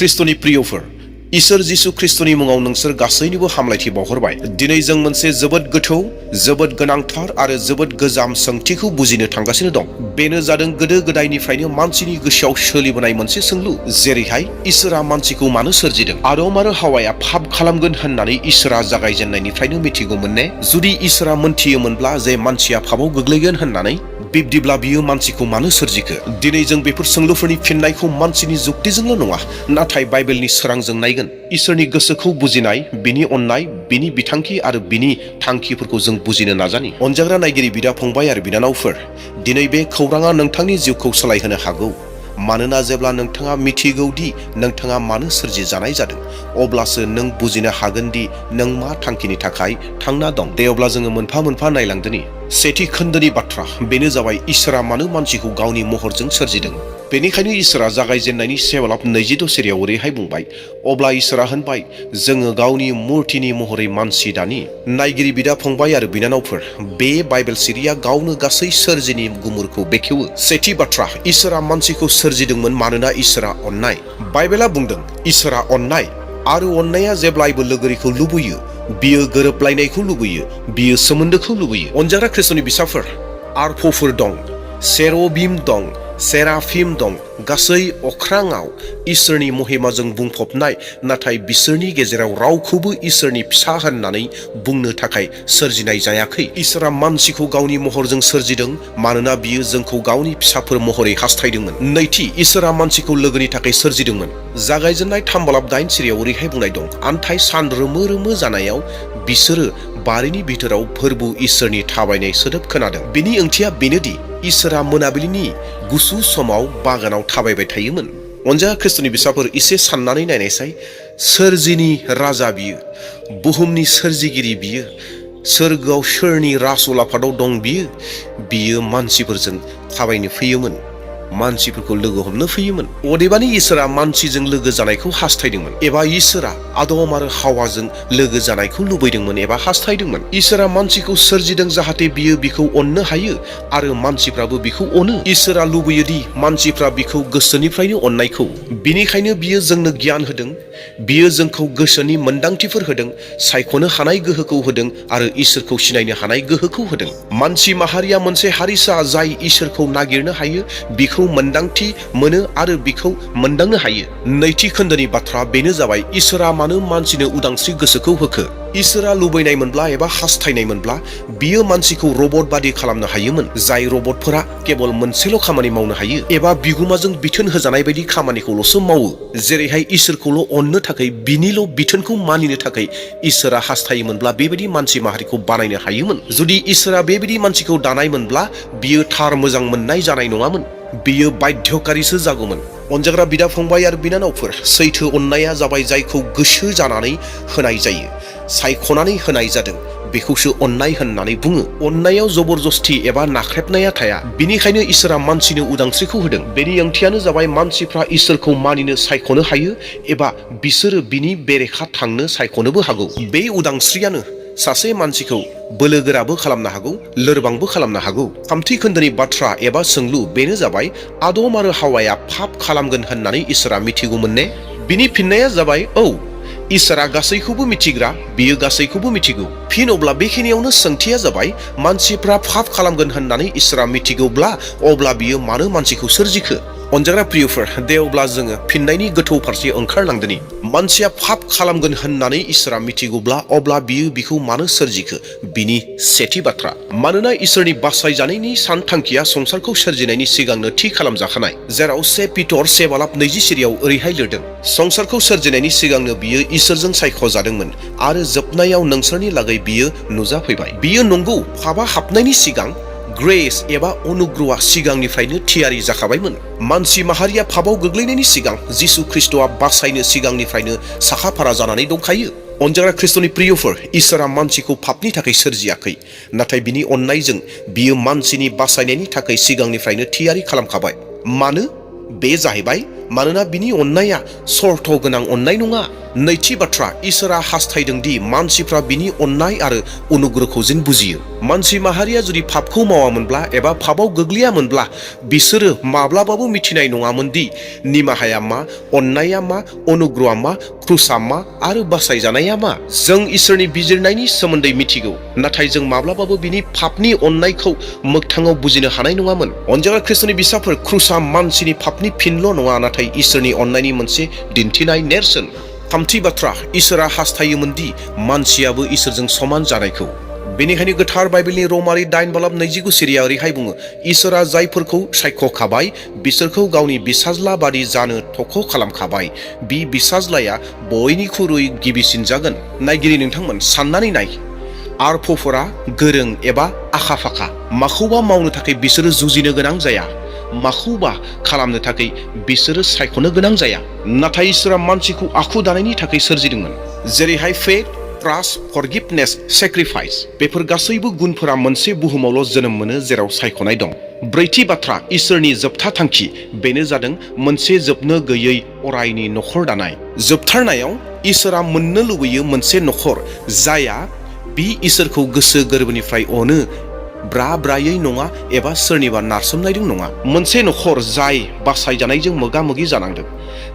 ख्रिस्ट'नि प्रियफोर, इसोर जिसु ख्रिस्ट'नि मुङाव नोंसोर गासैनिबो हामलायथि बावहरबाय। दिनै जों मोनसे जोबोद गोथौ, जोबोद गोनांथार आरो जोबोद गोजाम सोंथिखौ बुजिनो थांगासिनो दं। बेनो जादों गोदो गोदायनिफ्रायनो मानसिनि गोसोआव सोलिबोनाय मोनसे सोंलु, जेरैहाय इसोरा मानसिखौ मानो सोरजिदों? आदम आरो हावाया पाप खालामगोन होननानै इसोरा जागायजेननायनिफ्रायनो मिथिगौमोन ने? जुदि इसोरा मोनथियोमोनब्ला जे मानसिया पापआव गोग्लैगोन होननानै, बिब्दिब्ला बियो मानसिखौ मानो सोरजिखो? दिनै जों बेफोर सोंलुफोरनि फिननायखौ मानसिनि जुक्तिजोंल' नङा, नाथाय बाइबेलनि सोरांजों नायगोन। इसोरनि गोसोखौ बुजिनाय, बिनि अननाय, बिनि बिथांखि आरो बिनि थांखिफोरखौ जों बुजिनो नाजानि। अनजाग्रा नायगिरि बिदा फंबाय आरो बिनानावफोर, दिनै बे खौराङा नोंथांनि जिउखौ सोलायहोनो हागौ। मानोना जेब्ला नोंथाङा मिथिगौ दि नोंथाङा मानो सोरजिजानाय जादों, अब्लासो नों बुजिनो हागोन दि नों मा थांखिनि थाखाय थांना दं। दे अब्ला जोङो मोनफा मोनफा नायलांदोनि। सेथि खोन्दोनि बाथ्रा, बेनो जाबाय इसोरा मानो मानसिखौ गावनि महरजों सोरजिदों। बेनिखायनो इसोरा जागायजेननायनि 7:22 सिरियाव ओरैहाय बुंबाय, अब्ला इसोरा होनबाय, जोङो गावनि मुर्तिनि महरै मानसि दानि। नायगिरि बिदा फंबाय आरो बिनानावफोर, बे बाइबेल सिरिया गावनो गासै सोरजिनि गुमुरखौ बेखेवो। सेथि बाथ्रा, इसोरा मानसिखौ सोरजिदोंमोन मानोना इसोरा अननाय। बाइबेला बुंदों, इसोरा अननाय, आरो अननाया जेब्लायबो लोगोरिखौ लुबैयो। बियो गोरोबलायनायखौ लुबैयो, बियो सोमोन्दोखौ लुबैयो। अनजाग्रा ख्रिस्ट'नि बिसाफोर, आरफफोर दं, सेर'बिम दं, सेराफिम दं, गासै अख्राङाव इसोरनि महिमाजों बुंफबनाय, नाथाय बिसोरनि गेजेराव रावखौबो इसोरनि फिसा होननानै बुंनो थाखाय सोरजिनाय जायाखै। इसोरा मानसिखौ गावनि महरजों सोरजिदों मानोना बियो जोंखौ गावनि फिसाफोर महरै हास्थायदोंमोन। नैथि, इसोरा मानसिखौ लोगोनि थाखाय सोरजिदोंमोन। जागायजेननाय 3:9 सिरियाव ओरैहाय बुंनाय दं, आन्थाय सान रोमो रोमो जानायाव बिसोरो बारिनि भितराव फोरबु इसोरनि थाबायनाय सोदोब खोनादों। बिनि ओंथिया बेनोदि इसोरा मोनाबिलिनि गुसु समाव बागानाव थाबायबाय थायोमोन। अनजाग्रा ख्रिस्ट'नि बिसाफोर, एसे साननानै नायनायसाय, सोरजिनि राजा बियो, बुहुमनि सोरजिगिरि बियो, सोरगोआव सोरनि राजउलाफादाव दं बियो मानसिफोरजों थाबायनो फैयोमोन, मानसिफोरखौ लोगो हमनो फैयोमन। अदेबानि इसोरा मानसिजों लोगो जानायखौ हास्थायदोंमोन, एबा इसोरा आदम आरो हावाजों लोगो जानायखौ लुबैदोंमोन एबा हास्थायदोंमोन। इसोरा मानसिखौ सोरजिदों जाहाथे बियो बिखौ अननो हायो आरो मानसिफ्राबो बिखौ अनो। इसोरा लुबैयोदि मानसिफ्रा बिखौ गोसोनिफ्रायनो अननायखौ। बिनिखायनो बियो जोंनो गियान होदों, बियो जोंखौ गोसोनि मोनदांथिफोर होदों, सायख'नो हानाय गोहोखौ होदों आरो इसोरखौ सिनायनो हानाय गोहोखौ होदों। मानसि माहारिया मोनसे हारिसा जाय इसोरखौ नागिरनो हायो, बिखौ मोनदांथि मोनो आरो बिखौ मोनदांनो हायो। नैथि खोन्दोनि बाथ्रा, बेनो जाबाय, इसोरा मानो मानसिनो उदांस्रि गोसोखौ होखो? इसोरा लुबैनायमोनब्ला एबा हास्थायनायमोनब्ला बियो मानसिखौ रबट बादि खालामनो हायोमोन, जाय रबटफोरा केवल मोनसेल' खामानि मावनो हायो एबा बिगुमाजों बिथोन होजानाय बायदि खामानिखौल'सो मावो। जेरैहाय इसोरखौल' अननो थाखाय, बिनिल' बिथोनखौ मानिनो थाखाय इसोरा हास्थायोमोनब्ला बेबायदि मानसि माहारिखौ बानायनो हायोमोन। जुदि इसोरा बेबायदि मानसिखौ दानायमोनब्ला बियो थार मोजां मोननाय जानाय नङामोन, बियो बाध्यकारिसो जागौमोन। अनजाग्रा बिदा फंबाय आरो बिनानावफोर, सैथो अननाया जाबाय जायखौ गोसो जानानै होनाय जायो, सायख'नानै होनाय जादों, बेखौसो अननाय होननानै बुङो। अननायाव जबरदस्ति एबा नाख्रेबनाया थाया। बिनिखायनो इसोरा मानसिनो उदांस्रिखौ होदों। बेनि ओंथियानो जाबाय मानसिफ्रा इसोरखौ मानिनो सायख'नो हायो एबा बिसोरो बिनि बेरेखा थांनो सायख'नोबो हागौ। बे उदांस्रियानो सासे मानसिखौ बोलोगोराबो खालामनो हागौ, लोरबांबो खालामनो हागौ। थामथि खोन्दोनि बाथ्रा एबा सोंलु, बेनो जाबाय, आदम आरो हावाया पाप खालामगोन होननानै इसोरा मिथिगौमोन ने? बिनि फिननाया जाबाय, औ। इसोरा गासैखौबो मिथिग्रा, बियो गासैखौबो मिथिगौ। फिन अब्ला बेखिनियावनो सोंथिया जाबाय, मानसिफ्रा पाप खालामगोन होननानै इसोरा मिथिगौब्ला अब्ला बियो मानो मानसिखौ सोरजिखो? अनजाग्रा प्रियफोर, दे अब्ला जोङो फिननायनि गोथौ फारसे ओंखारलांदोनि। मानसिया पाप खालामगोन होननानै इसोरा मिथिगौब्ला अब्ला बियो बिखौ मानो सोरजिखो? बिनि सेथि बाथ्रा, मानोना इसोरनि बासायजानायनि सानथांखिया संसारखौ सोरजिनायनि सिगांनो थि खालामजाखानाय, जेराव 1 पिटर 7:20 सिरियाव ओरैहाय लिरदों, संसारखौ सोरजिनायनि सिगांनो बियो इसोरजों सायख'जादोंमोन आरो जोबनायाव नोंसोरनि लागै बियो नुजाफैबाय। बियो नंगौ, पापआ हाबनायनि सिगां ग्रेस एबा अनुग्रहआ सिगांनिफ्रायनो थियारि जाखाबायमोन। मानसि माहारिया पापआव गोग्लैनायनि सिगां जिसु ख्रिस्ट'आ बासायनो सिगांनिफ्रायनो साखाफारा जानानै दंखायो। अनजाग्रा ख्रिस्ट'नि प्रियफोर, इसोरा मानसिखौ पापनि थाखाय सोरजियाखै, नाथाय बिनि अननायजों बियो मानसिनि बासायनायनि थाखाय सिगांनिफ्रायनो थियारि खालामखाबाय। मानो? बे जाहैबाय मानोना बिनि अननाया सर्थ गोनां अननाय नङा। नैथि बाथ्रा, इसोरा हास्थायदों दि मानसिफ्रा बिनि अननाय आरो अनुग्रहखौ जेन बुजियो। मानसि माहारिया जुदि पापखौ मावामोनब्ला एबा पापाव गोग्लैयामोनब्ला बिसोरो माब्लाबाबो मिथिनाय नङामोन दि निमाहाया मा, अननाया मा, अनुग्रहआ मा, क्रुसआ मा आरो बासायजानाया मा। जों इसोरनि बिजिरनायनि सोमोन्दै मिथिगौ, नाथाय जों माब्लाबाबो बिनि पापनि अननायखौ मोगथाङाव बुजिनो हानाय नङामोन। अनजाग्रा ख्रिस्ट'नि बिसाफोर, क्रुसआ मानसिनि पापनि फिनल' नङा, नाथाय इसोरनि अननायनि मोनसे दिन्थिनाय नेरसोन। थामथि बाथ्रा, इसोरा हास्थायोमोन दि मानसियाबो इसोरजों समान जानायखौ। बेनिखायनो गोथार बाइबेलनि रमारि 8:29 सिरिया ओरैहाय बुङो, इसोरा जायफोरखौ सायख'खाबाय बिसोरखौ गावनि बिसाज्ला बादि जानो थख' खालामखाबाय। बि बिसाज्लाया बयनिख्रुइ गिबिसिन जागोन। नायगिरि नोंथांमोन, साननानै नाय, आरफफोरा गोरों एबा आखा फाखा। माखौबा मावनो थाखाय बिसोरो जुजिनो गोनां जाया, माखौबा खालामनो थाखाय बिसोरो सायख'नो गोनां जाया। नाथाय इसोरा मानसिखौ आखु दानायनि थाखाय सोरजिदोंमोन। जेरैहाय फेथ, ट्रास्ट, फरगिभनेस, सेक्रिफाइस, बेफोर गासैबो गुनफोरा मोनसे बुहुमावल' जोनोम मोनो जेराव सायख'नाय दं। ब्रैथि बाथ्रा, इसोरनि जोबथा थांखि, बेनो जादों मोनसे जोबनो गैयै अरायनि न'खर दानाय। जोबथारनायाव इसोरा मोननो लुबैयो मोनसे न'खर जायहा बि इसोरखौ गोसो गोरबोनिफ्राय अनो, ब्रा ब्रायै नङा एबा सोरनिबा नारसोमनायजों नङा। मोनसे न'खर जाय बासायजानायजों मोगा मोगि जानांदों,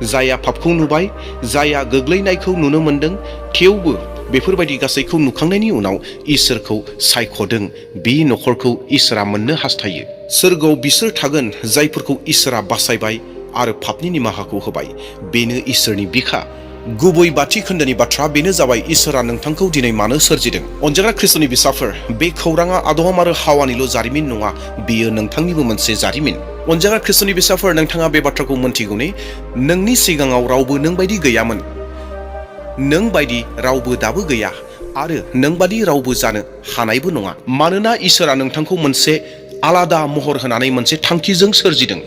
जायहा पापखौ नुबाय, जायहा गोग्लैनायखौ नुनो मोनदों, थेवबो बेफोरबायदि गासैखौ नुखांनायनि उनाव इसोरखौ सायख'दों। बे न'खरखौ इसोरा मोननो हास्थायो। सोरगोआव बिसोर थागोन जायफोरखौ इसोरा बासायबाय आरो पापनि निमाहाखौ होबाय। बेनो इसोरनि बिखा। गुबै बाथि खोन्दोनि बाथ्रा बेनो जाबाय, इसोरा नोंथांखौ दिनै मानो सोरजिदों। अनजाग्रा ख्रिस्ट'नि बिसाफोर, बे खौराङा आदम आरो हावानिल' जारिमिन नङा, बेयो नोंथांनिबो मोनसे जारिमिन। अनजाग्रा ख्रिस्ट'नि बिसाफोर, नोंथाङा बे बाथ्राखौ मोनथिगौने, नोंनि सिगाङाव रावबो नों बायदि गैयामोन। नों बायदि रावबो दाबो गैया आरो नों बायदि रावबो जानो हानायबो नङा। मानोना इसोरा नोंथांखौ मोनसे आलादा महर होनानै मोनसे थांखिजों सोरजिदों।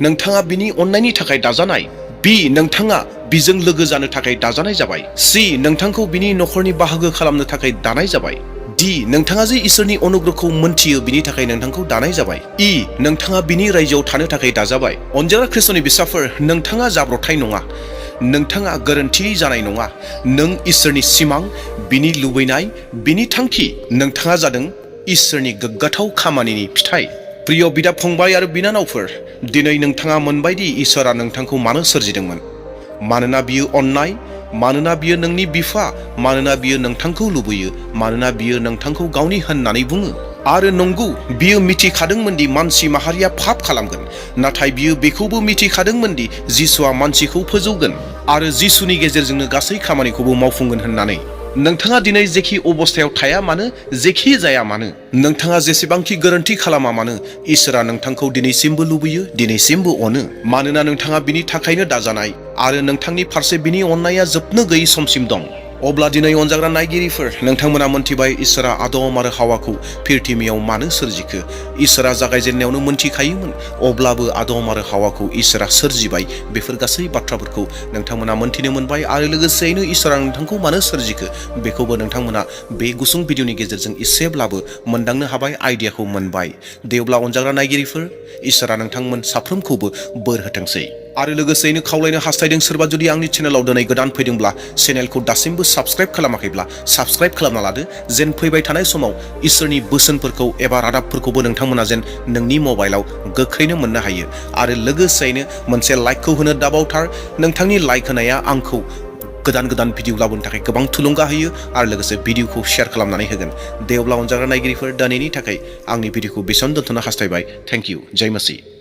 नोंथाङा बिनि अननायनि थाखाय दाजानाय। बि, नोंथाङा बिजों लोगो जानो थाखाय दाजानाय जाबाय। सि, नोंथांखौ बिनि न'खरनि बाहागो खालामनो थाखाय दानाय जाबाय। डि, नोंथाङा जे इसोरनि अनुग्रहखौ मोनथियो बिनि थाखाय नोंथांखौ दानाय जाबाय। इ, नोंथाङा बिनि रायजोआव थानो थाखाय दाजाबाय। अनजाग्रा ख्रिस्ट'नि बिसाफोर, नोंथाङा जाब्रबथाय नङा, नोंथाङा गोरोन्थि जानाय नङा। नों इसोरनि सिमां, बिनि लुबैनाय, बिनि थांखि। नोंथाङा जादों इसोरनि गोग्गाथाव खामानिनि फिथाइ। प्रिय बिदा फंबाय आरो बिनानावफोर, दिनै नोंथाङा मोनबायदि इसोरा नोंथांखौ मानो सोरजिदोंमोन। मानोना बियो अननाय, मानोना बियो नोंनि बिफा, मानोना बियो नोंथांखौ लुबैयो, मानोना बियो नोंथांखौ गावनि होननानै बुङो। आरो नंगौ, बियो मिथिखादोंमोनदि मानसि माहारिया पाप खालामगोन, नाथाय बियो बेखौबो मिथिखादोंमोनदि जिसुआ मानसिखौ फोजौगोन आरो जिसुनि गेजेरजोंनो गासै खामानिखौबो मावफुंगोन होननानै। नोंथाङा दिनै जेखि अबस्थायाव थाया मानो, जेखि जाया मानो, नोंथाङा जेसेबांखि गोरोन्थि खालामा मानो, इसोरा नोंथांखौ दिनैसिमबो लुबैयो, दिनैसिमबो अनो। मानोना नोंथाङा बिनि थाखायनो दाजानाय आरो नोंथांनि फारसे बिनि अननाया जोबनो गैयै समसिम दं। अब्ला दिनै अनजाग्रा नायगिरिफोर, नोंथांमोना मोनथिबाय इसोरा आदम आरो हावाखौ पृथिबियाव मानो सोरजिखो। इसोरा जागायजेननायावनो मोनथिखायोमोन, अब्लाबो आदम आरो हावाखौ इसोरा सोरजिबाय। बेफोर गासै बाथ्राफोरखौ नोंथांमोना मोनथिनो मोनबाय आरो लोगोसेयैनो इसोरा नोंथांखौ मानो सोरजिखो बेखौबो नोंथांमोना बे गुसुं भिडिअनि गेजेरजों एसेब्लाबो मोनदांनो हाबाय, आइडियाखौ मोनबाय। दे अब्ला अनजाग्रा नायगिरिफोर, इसोरा नोंथांमोन साफ्रोमखौबो बोर होथोंसै। आरो लोगोसेयैनो खावलायनो हास्थायदों, सोरबा जुदि आंनि चेनेलाव दिनै गोदान फैदोंब्ला, चेनेलखौ दासिमबो साबस्क्राइब खालामाखैब्ला साबस्क्राइब खालामना लादो, जेन फैबाय थानाय समाव इसोरनि बोसोनफोरखौ एबा रादाबफोरखौबो नोंथांमोना जेन नोंनि मबाइलाव गोख्रैनो मोननो हायो। आरो लोगोसेयैनो मोनसे लाइकखौ होनो दाबावथार। नोंथांनि लाइक होनाया आंखौ गोदान गोदान भिडिअ लाबोनो थाखाय गोबां थुलुंगा होयो आरो लोगोसे भिडिअखौ शेयार खालामनानै होगोन। दे अब्ला अनजाग्रा नायगिरिफोर, दिनैनि थाखाय आंनि भिडिअखौ बेसेबां दोनथ'नो हास्थायबाय। Thank you. Jay Masih.